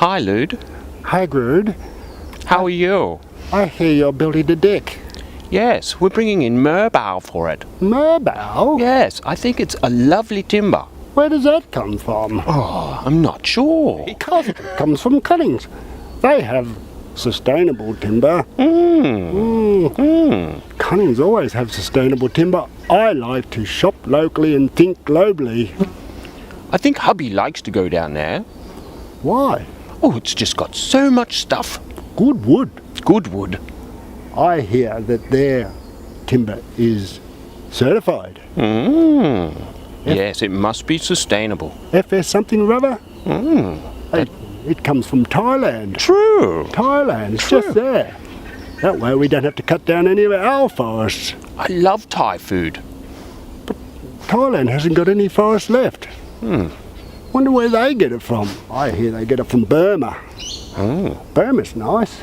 Hi, Lude. Hi, Grood. How are you? I hear you're building a deck. Yes, we're bringing in merbau for it. Merbau? Yes, I think it's a lovely timber. Where does that come from? Oh, I'm not sure. It comes from cuttings. They have sustainable timber. Cuttings always have sustainable timber. I like to shop locally and think globally. I think hubby likes to go down there. Why? Oh, it's just got so much stuff. Good wood. Good wood. I hear that their timber is certified. Yes, it must be sustainable. FS something rubber? It comes from Thailand. True. Thailand, it's True. just there. That way we don't have to cut down any of our forests. I love Thai food. Thailand hasn't got any forest left. Wonder where they get it from. I hear they get it from Burma. Burma's nice.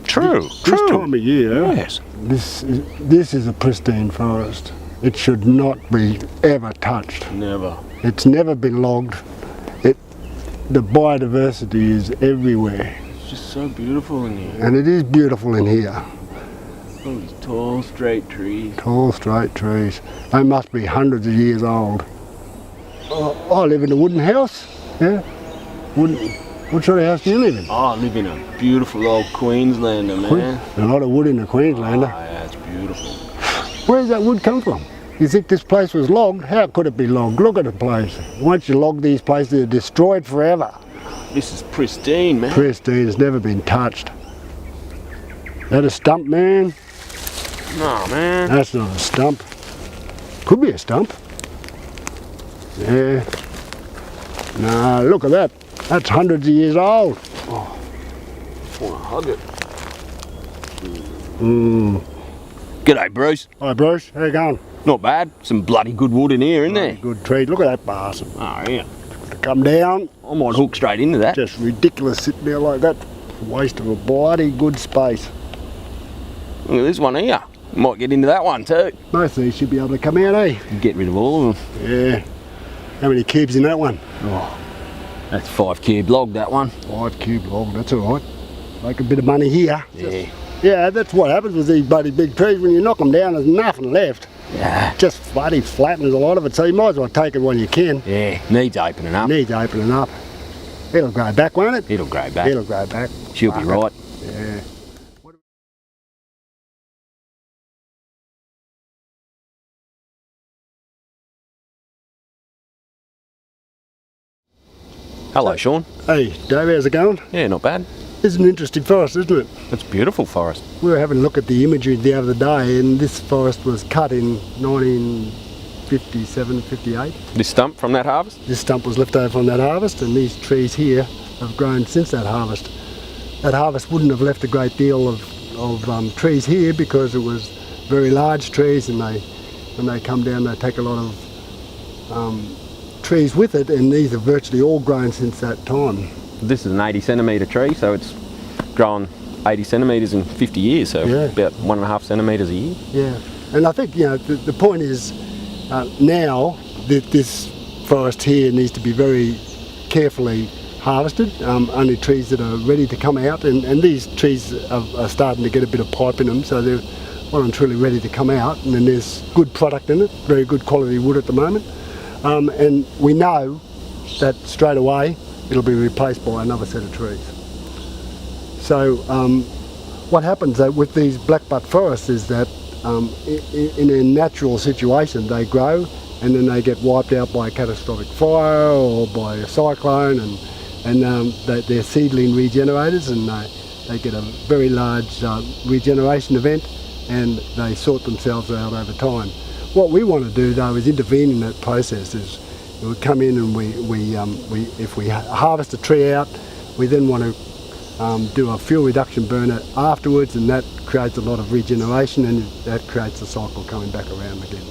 True. This True. time of year, Yes. this is a pristine forest. It should not be ever touched. Never. It's never been logged. The biodiversity is everywhere. It's just so beautiful in here. And it is beautiful in here. All these tall, straight trees. Tall, straight trees. They must be hundreds of years old. I live in a wooden house. Yeah. What sort of house do you live in? Oh, I live in a beautiful old Queenslander, man. A lot of wood in a Queenslander. Oh, yeah, it's beautiful. Where does that wood come from? You think this place was logged? How could it be logged? Look at the place. Once you log these places, they're destroyed forever. This is pristine, man. Pristine, it's never been touched. That a stump, man? No, man. That's not a stump. Could be a stump. Yeah. Nah, look at that. That's hundreds of years old. Oh, I want to hug it. G'day, Bruce. Hi, Bruce. How you going? Not bad. Some bloody good wood in here, isn't there? Good tree. Look at that bastard. Oh, yeah. To come down. I might hook straight into that. Just ridiculous sitting there like that. Waste of a bloody good space. Look at this one here. Might get into that one too. Most of these should be able to come out, eh? Get rid of all of them. Yeah. How many cubes in that one? Oh, that's 5 cube log, that one. 5 cube log, that's all right. Make a bit of money here. Yeah. Yeah, that's what happens with these bloody big trees. When you knock them down, there's nothing left. Yeah. Just bloody flattens a lot of it, so you might as well take it when you can. Yeah, needs opening up. Needs opening up. It'll grow back, won't it? It'll grow back. It'll grow back. She'll be right. Yeah. Hello, Sean. Hey, Dave, how's it going? Yeah, not bad. This is an interesting forest, isn't it? It's a beautiful forest. We were having a look at the imagery the other day, and this forest was cut in 1957, 58. This stump from that harvest? This stump was left over from that harvest, and these trees here have grown since that harvest. That harvest wouldn't have left a great deal of trees here because it was very large trees, and when they come down they take a lot of trees with it, and these have virtually all grown since that time. This is an 80 centimetre tree, so it's grown 80 centimetres in 50 years, so Yeah. about 1.5 centimetres a year. Yeah, and I think the point is now that this forest here needs to be very carefully harvested. Only trees that are ready to come out, and these trees are starting to get a bit of pipe in them, so they're well and truly ready to come out, and then there's good product in it, very good quality wood at the moment, and we know that straight away it'll be replaced by another set of trees. So what happens with these blackbutt forests is that in a natural situation they grow and then they get wiped out by a catastrophic fire or by a cyclone, and they're seedling regenerators, and they get a very large regeneration event, and they sort themselves out over time. What we want to do though is intervene in that process. Is we come in and if we harvest a tree out, we then want to do a fuel reduction burner afterwards, and that creates a lot of regeneration, and that creates a cycle coming back around again.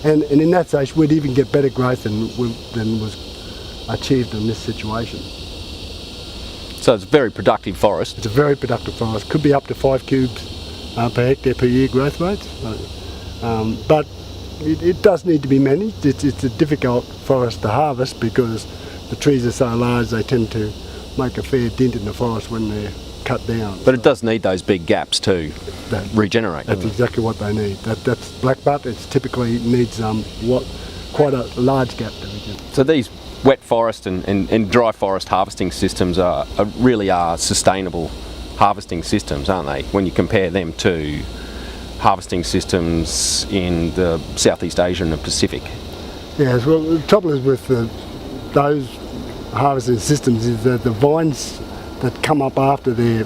And in that case, we'd even get better growth than was achieved in this situation. So it's a very productive forest. It's a very productive forest. Could be up to 5 cubes per hectare per year growth rates, but it does need to be managed. It's a difficult forest to harvest because the trees are so large they tend to make a fair dent in the forest when they're cut down. But it does need those big gaps to That- regenerate. That's exactly what they need. That's blackbutt. It typically needs quite a large gap to regenerate. So these wet forest and dry forest harvesting systems really are sustainable harvesting systems, aren't they? When you compare them to harvesting systems in the Southeast Asia and the Pacific. Yes, well, the trouble is with those harvesting systems is that the vines that come up after their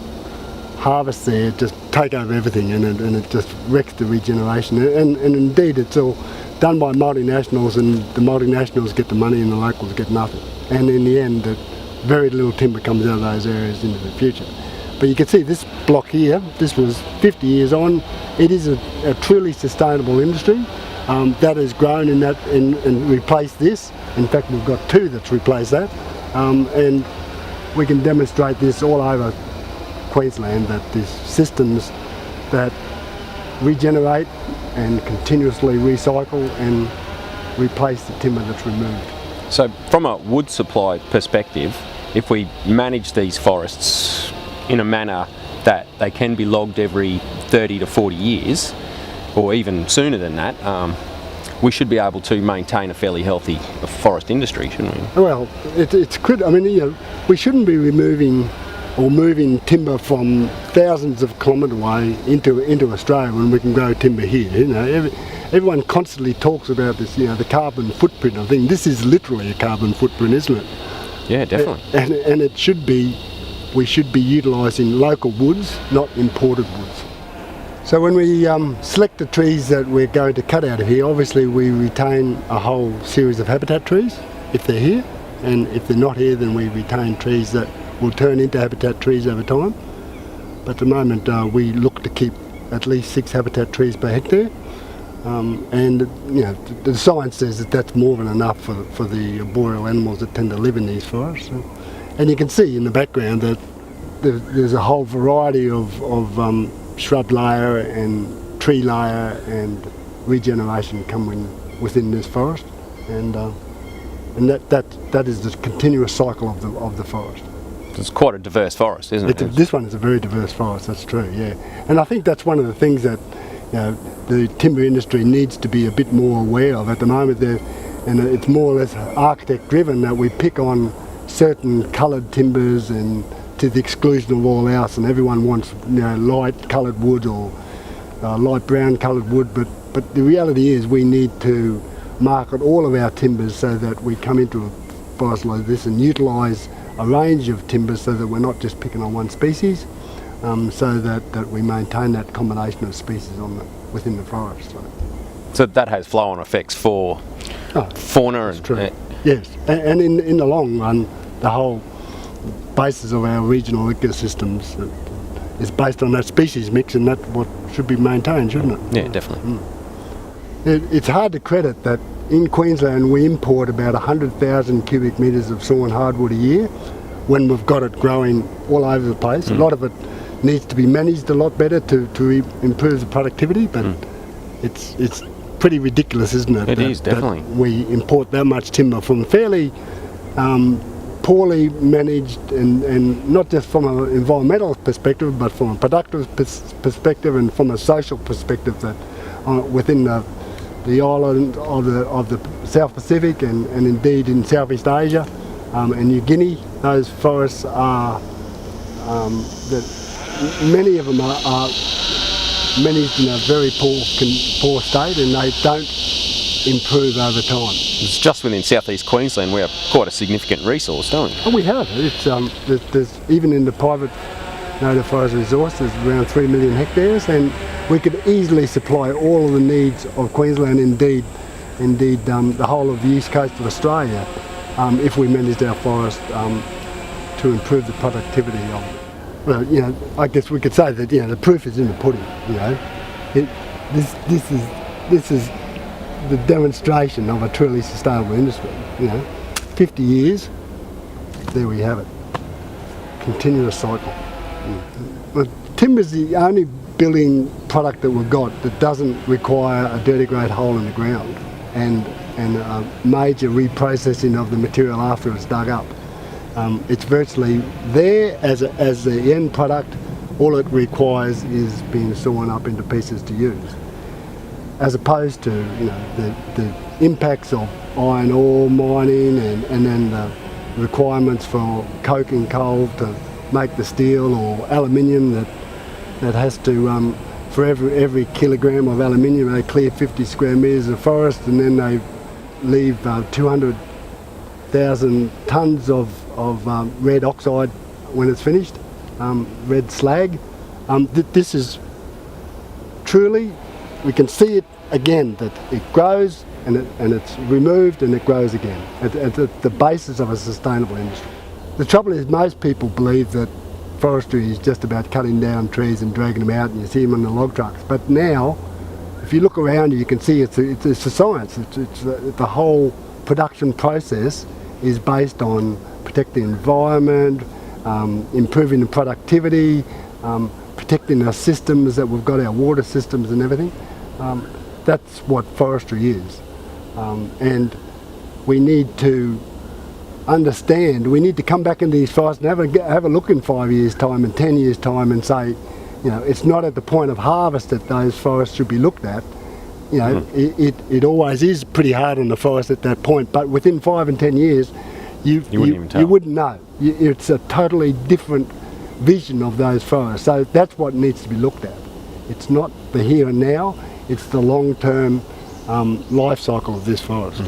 harvest there just take over everything, and it just wrecks the regeneration. And indeed, it's all done by multinationals, and the multinationals get the money and the locals get nothing. And in the end, very little timber comes out of those areas into the future. But you can see this block here, this was 50 years on. It is a truly sustainable industry that has grown and replaced this. In fact, we've got two that's replaced that. And we can demonstrate this all over Queensland, that these systems that regenerate and continuously recycle and replace the timber that's removed. So from a wood supply perspective, if we manage these forests in a manner that they can be logged every 30 to 40 years, or even sooner than that, we should be able to maintain a fairly healthy forest industry, shouldn't we? Well, it's critical. I mean, we shouldn't be removing or moving timber from thousands of kilometres away into Australia when we can grow timber here. Everyone constantly talks about this, the carbon footprint. I think this is literally a carbon footprint, isn't it? Yeah, definitely. And it should be, we should be utilising local woods, not imported woods. So when we select the trees that we're going to cut out of here, obviously we retain a whole series of habitat trees if they're here, and if they're not here, then we retain trees that will turn into habitat trees over time. But at the moment we look to keep at least 6 habitat trees per hectare, and the science says that that's more than enough for the arboreal animals that tend to live in these forests. And you can see in the background that there's a whole variety of shrub layer and tree layer and regeneration coming within this forest, and that is the continuous cycle of the forest. It's quite a diverse forest, isn't it? This one is a very diverse forest, that's true, yeah. And I think that's one of the things that the timber industry needs to be a bit more aware of at the moment. And it's more or less architect driven that we pick on certain coloured timbers and to the exclusion of all else, and everyone wants light coloured wood or light brown coloured wood, but the reality is we need to market all of our timbers so that we come into a forest like this and utilise a range of timbers so that we're not just picking on one species, so that we maintain that combination of species within the forest. So that has flow-on effects for fauna. That's true. Yes, and in the long run, the whole basis of our regional ecosystems is based on that species mix, and that's what should be maintained, shouldn't it? Yeah, definitely. It's hard to credit that in Queensland we import about 100,000 cubic metres of sawn hardwood a year when we've got it growing all over the place. A lot of it needs to be managed a lot better to improve the productivity, but it's pretty ridiculous, isn't it? It is, definitely. That we import that much timber from fairly poorly managed, and not just from an environmental perspective, but from a productive perspective and from a social perspective, that within the island of the South Pacific and indeed in Southeast Asia and New Guinea, those forests are many of them are managed in a very poor state, and they don't improve over time. It's just within southeast Queensland we have quite a significant resource, don't we? And we have. It's there's even in the private native forest resource, there's around 3 million hectares, and we could easily supply all of the needs of Queensland, indeed the whole of the east coast of Australia, if we managed our forest to improve the productivity of it. Well, I guess we could say that the proof is in the pudding. This is the demonstration of a truly sustainable industry. 50 years, there we have it. Continuous cycle. But timber's the only building product that we've got that doesn't require a dirty grade hole in the ground and a major reprocessing of the material after it's dug up. It's virtually there as the end product. All it requires is being sawn up into pieces to use, as opposed to the impacts of iron ore mining and then the requirements for coking coal to make the steel, or aluminium that has to for every kilogram of aluminium they clear 50 square metres of forest, and then they leave 200,000 tonnes of red oxide when it's finished, red slag. This is truly, we can see it again, that it grows and it's removed and it grows again. It's the basis of a sustainable industry. The trouble is, most people believe that forestry is just about cutting down trees and dragging them out, and you see them on the log trucks. But now, if you look around you, you can see it's a science. It's the whole production process is based on protecting the environment, improving the productivity, protecting our systems that we've got, our water systems and everything. That's what forestry is. And we need to understand, we need to come back into these forests and have a look in 5 years' time and 10 years' time and say, it's not at the point of harvest that those forests should be looked at. It always is pretty hard on the forest at that point, but within 5 and 10 years, you wouldn't know. It's a totally different vision of those forests. So that's what needs to be looked at. It's not the here and now, it's the long-term life cycle of this forest.